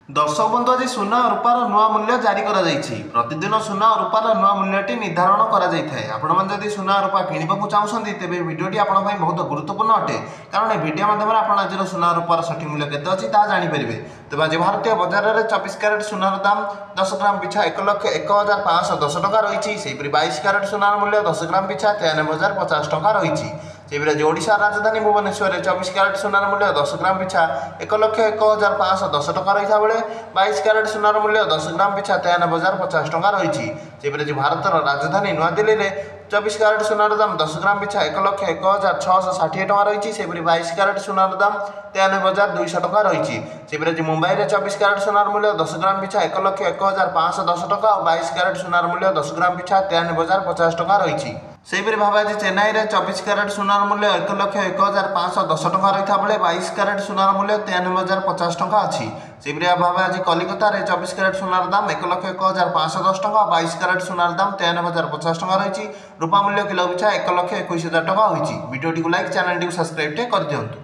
दर्शक बंधु आज सुना और रूपार नुआ मूल्य जारी प्रतिदिन सुना और रूपार नुआ मूल्यटी निर्धारण कर सुना और रूपा किणवा चाहते तेज भिडियोटी आप बहुत गुरुत्वपूर्ण अटे कारण यह भिडियो माध्यम आज आज सुना और रूपार सठिक मूल्य केते अच्छी जापर तेज आज भारतीय बजार में 24 क्यारेट सुनार दाम 10 ग्राम पिछा 1,01,510 टका रही। 22 क्यारेट सुनार मूल्य 10 ग्राम पिछा 93,050 टका रही। आज ओडिशा राजधानी भुवनेश्वर 24 क्यारेट सुनार मूल्य 10 ग्राम पिछा 1,01,510 टका रही बेले 22 क्यारेट सुनार मूल्य 10 ग्राम पिछा 93,050 टका रही। आज भारत राजधानी नुआ दिल्ली में 24 क्यारेट सुनार दाम 10 ग्राम पिछा 1,01,660 टका रही। 22 क्यारेट सुनार दाम 93,200 टका रही। आज मुंबई में 24 क्यारेट सुनार मूल्य 10 ग्राम पिछा 1,01,510 टका और 22 क्यारेट सुनार मूल्य 10 ग्राम पिछा 93,050 टका रही। सेहीपरि भाव आज चेन्नई में 24 क्यारेट सुनार मूल्य 1,01,510 टका रही बेले 22 क्यारेट सुनार मूल्य 93,050 टका अच्छी। सेहीपरि भाव आज कलिकता में 24 क्यारेट सुनार दाम 1,01,510 टका और 22 क्यारेट सुनार दाम 93,050 टका रही। रूपा मूल्य किलो पिछा 1,21,000 टका होती। वीडियो को लाइक चैनल को सब्सक्राइब कर दिंतु।